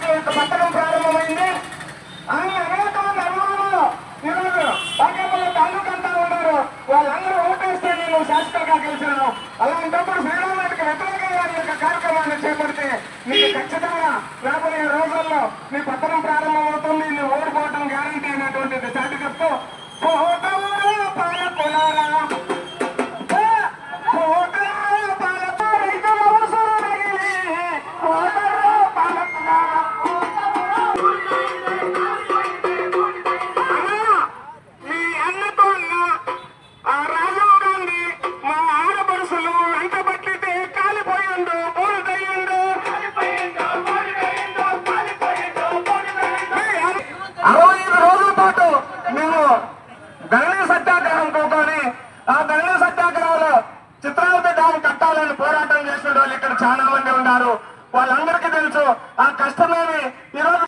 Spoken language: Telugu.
పార్టీ యొక్క పథకం ప్రారంభమైంది. అనేక మంది అభిమానులు ఈరోజు బాగేపల్లి తాలూకంతా ఉన్నారు. వాళ్ళందరూ ఓటేస్తే నేను శాశ్వతంగా గెలిచాను. అలాంటప్పుడు శ్రీరాముడికి వ్యతిరేకంగా ఈ యొక్క కార్యక్రమాన్ని చేపడితే మీకు ఖచ్చితంగా రాబోయే రోజుల్లో మీ పథకం ప్రారంభమవుతుంది. నీ ఓడిపోవడం గ్యారంటీ అనేటువంటిది చాటి చెప్తూ చిత్రావతి డ్యాం కట్టాలని పోరాటం చేసిన వాళ్ళు ఇక్కడ చాలా మంది ఉన్నారు. వాళ్ళందరికీ తెలుసు ఆ కష్టమేమి ఈరోజు